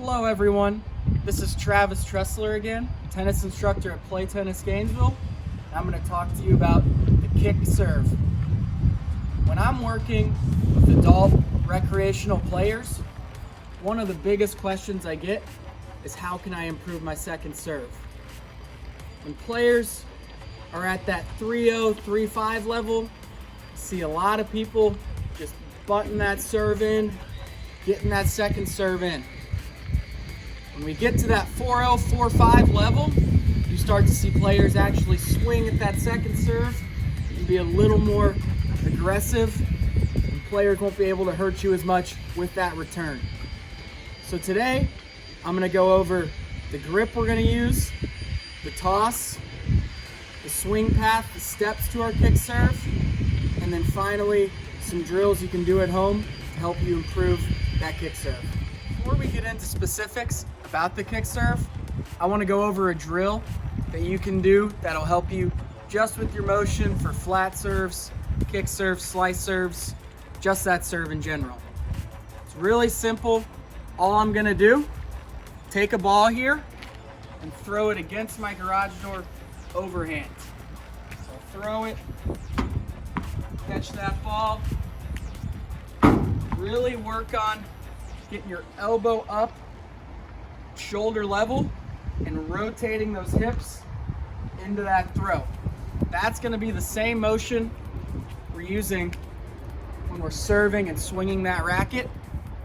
Hello everyone, this is Tressler again, tennis instructor at Play Tennis Gainesville. I'm going to talk to you about the kick serve. When I'm working with adult recreational players, one of the biggest questions I get is how can I improve my second serve? When players are at that 3-0, 3-5 level, I see a lot of people just butting that serve in, getting that second serve in. When we get to that 4-0, 4-5 level, you start to see players actually swing at that second serve and be a little more aggressive, and players won't be able to hurt you as much with that return. So today, I'm going to go over the grip we're going to use, the toss, the swing path, the steps to our kick serve, and then finally some drills you can do at home to help you improve that kick serve. Before we get into specifics about the kick serve, I want to go over a drill that you can do that'll help you just with your motion for flat serves, kick serves, slice serves, just that serve in general. It's really simple. All I'm going to do, take a ball here and throw it against my garage door overhand. So throw it, catch that ball, really work on getting your elbow up, shoulder level, and rotating those hips into that throw. That's going to be the same motion we're using when we're serving and swinging that racket.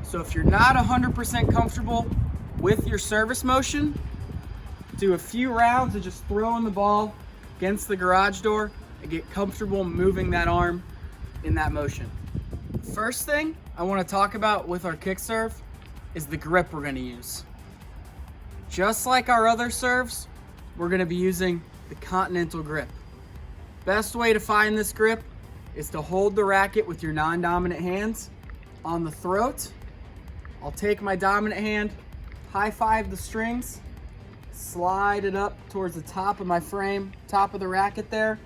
So if you're not 100% comfortable with your service motion, do a few rounds of just throwing the ball against the garage door and get comfortable moving that arm in that motion. First thing I want to talk about with our kick serve is the grip we're going to use. Just like our other serves, we're going to be using the continental grip. Best way to find this grip is to hold the racket with your non-dominant hands on the throat. I'll take my dominant hand, high five the strings, slide it up towards the top of my frame, top of the racket there,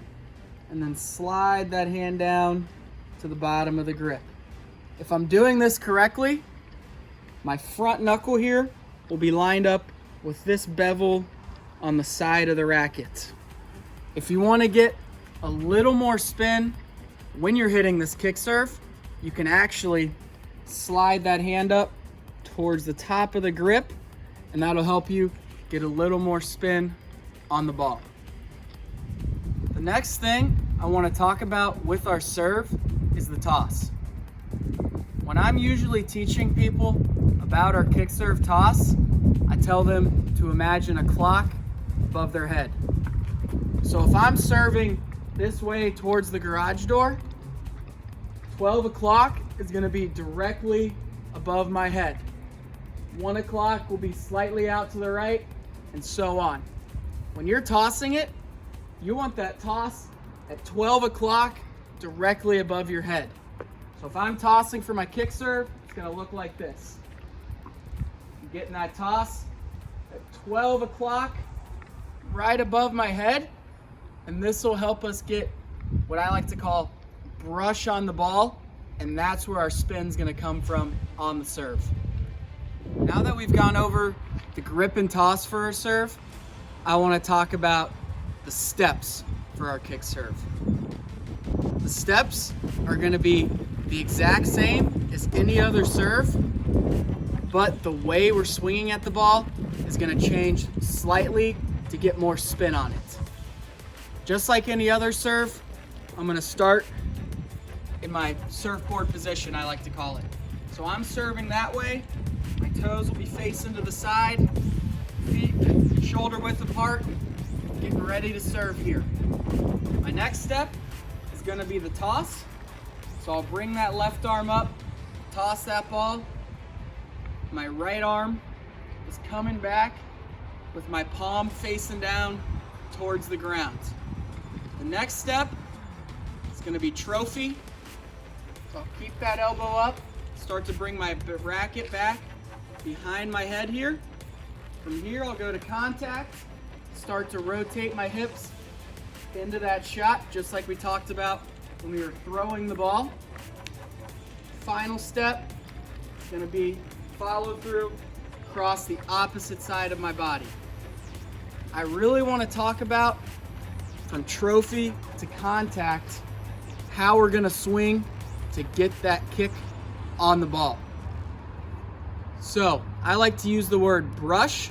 and then slide that hand down to the bottom of the grip. If I'm doing this correctly, my front knuckle here will be lined up with this bevel on the side of the racket. If you want to get a little more spin when you're hitting this kick serve, you can actually slide that hand up towards the top of the grip, and that'll help you get a little more spin on the ball. The next thing I want to talk about with our serve is the toss. When I'm usually teaching people about our kick serve toss, I tell them to imagine a clock above their head. So if I'm serving this way towards the garage door, 12 o'clock is going to be directly above my head. 1 o'clock will be slightly out to the right, and so on. When you're tossing it, you want that toss at 12 o'clock directly above your head. So if I'm tossing for my kick serve, it's going to look like this. I'm getting that toss at 12 o'clock right above my head, and this will help us get what I like to call brush on the ball, and that's where our spin's going to come from on the serve. Now that we've gone over the grip and toss for our serve, I want to talk about the steps for our kick serve. The steps are going to be the exact same as any other serve, but the way we're swinging at the ball is going to change slightly to get more spin on it. Just like any other serve, I'm going to start in my surfboard position, I like to call it. So I'm serving that way. My toes will be facing to the side, feet shoulder width apart, getting ready to serve here. My next step is going to be the toss. So I'll bring that left arm up, toss that ball. My right arm is coming back with my palm facing down towards the ground. The next step is going to be trophy. So I'll keep that elbow up, start to bring my racket back behind my head here. From here, I'll go to contact, start to rotate my hips into that shot, just like we talked about when we were throwing the ball. Final step is going to be follow through across the opposite side of my body. I really want to talk about, from trophy to contact, how we're gonna swing to get that kick on the ball. So I like to use the word brush,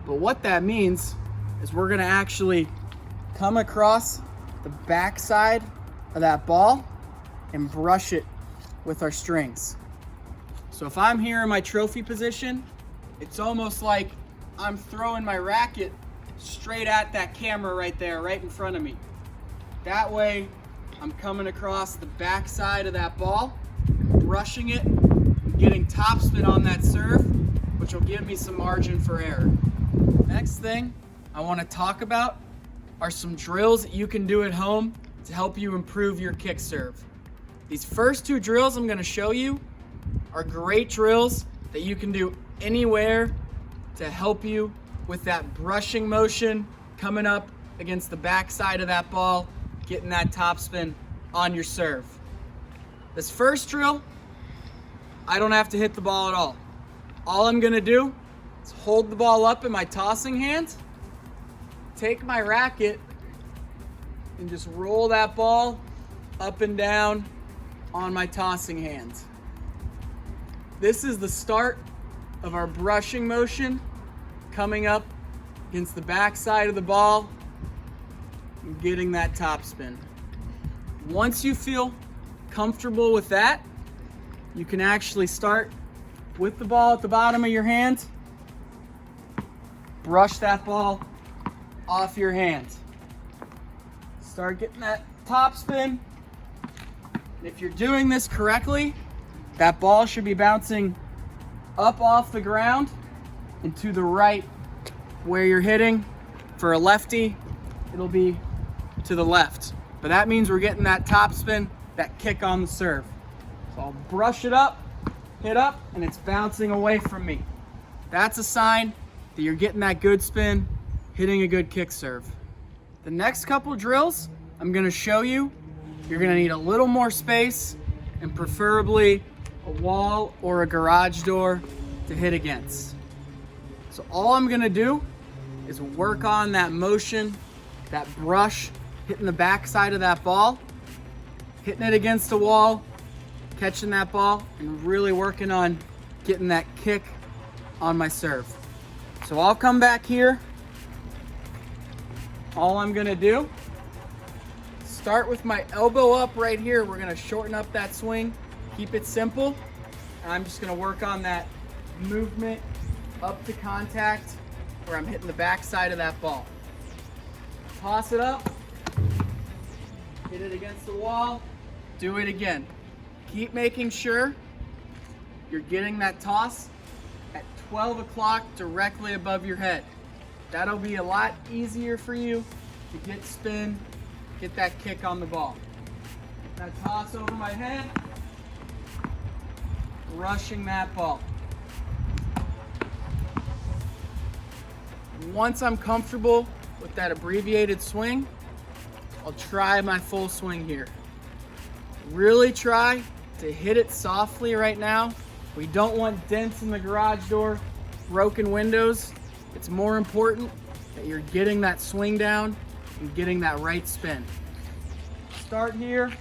but what that means is we're gonna actually come across the backside of that ball and brush it with our strings. So if I'm here in my trophy position, it's almost like I'm throwing my racket straight at that camera right there, right in front of me. That way, I'm coming across the backside of that ball, brushing it, and getting topspin on that serve, which will give me some margin for error. Next thing I want to talk about are some drills that you can do at home to help you improve your kick serve. These first two drills I'm going to show you are great drills that you can do anywhere to help you with that brushing motion, coming up against the backside of that ball, getting that topspin on your serve. This first drill, I don't have to hit the ball at all. All I'm gonna do is hold the ball up in my tossing hand, take my racket, and just roll that ball up and down on my tossing hand. This is the start of our brushing motion, coming up against the backside of the ball and getting that topspin. Once you feel comfortable with that, you can actually start with the ball at the bottom of your hand, brush that ball off your hand. Start getting that topspin. If you're doing this correctly, that ball should be bouncing up off the ground and to the right where you're hitting. For a lefty, it'll be to the left. But that means we're getting that topspin, that kick on the serve. So I'll brush it up, hit up, and it's bouncing away from me. That's a sign that you're getting that good spin, hitting a good kick serve. The next couple drills I'm gonna show you, you're gonna need a little more space and preferably a wall or a garage door to hit against. So all I'm gonna do is work on that motion, that brush, hitting the backside of that ball, hitting it against the wall, catching that ball, and really working on getting that kick on my serve. So I'll come back here. All I'm gonna do, start with my elbow up right here. We're gonna shorten up that swing, keep it simple. And I'm just gonna work on that movement up to contact where I'm hitting the backside of that ball. Toss it up, hit it against the wall, do it again. Keep making sure you're getting that toss at 12 o'clock directly above your head. That'll be a lot easier for you to get spin, get that kick on the ball. Now toss over my head, rushing that ball. Once I'm comfortable with that abbreviated swing, I'll try my full swing here. Really try to hit it softly right now. We don't want dents in the garage door, broken windows. It's more important that you're getting that swing down and getting that right spin. Start here,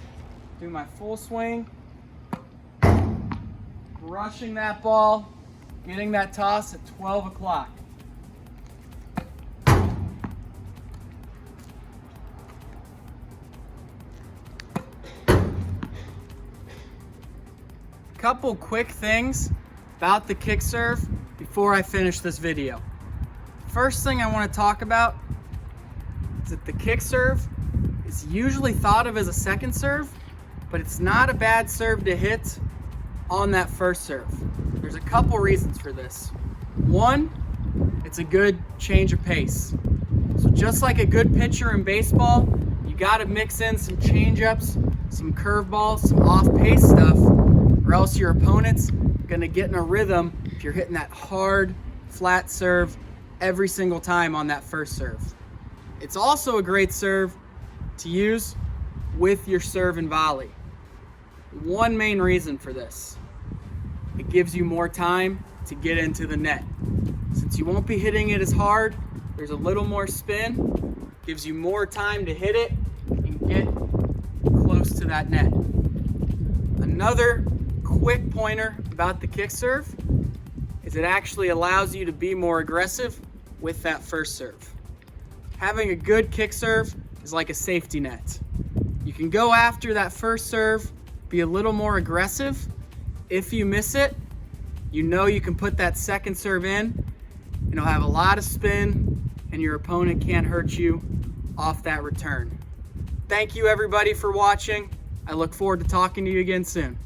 do my full swing, brushing that ball, getting that toss at 12 o'clock. Couple quick things about the kick serve before I finish this video. First thing I want to talk about is that the kick serve is usually thought of as a second serve, but it's not a bad serve to hit on that first serve. There's a couple reasons for this. One, it's a good change of pace. So just like a good pitcher in baseball, you got to mix in some change-ups, some curveballs, some off-pace stuff, or else your opponent's gonna get in a rhythm if you're hitting that hard, flat serve every single time on that first serve. It's also a great serve to use with your serve and volley. One main reason for this, it gives you more time to get into the net. Since you won't be hitting it as hard, there's a little more spin, gives you more time to hit it and get close to that net. Another quick pointer about the kick serve is it actually allows you to be more aggressive with that first serve. Having a good kick serve is like a safety net. You can go after that first serve, be a little more aggressive. If you miss it, you know you can put that second serve in, and it'll have a lot of spin, and your opponent can't hurt you off that return. Thank you everybody for watching. I look forward to talking to you again soon.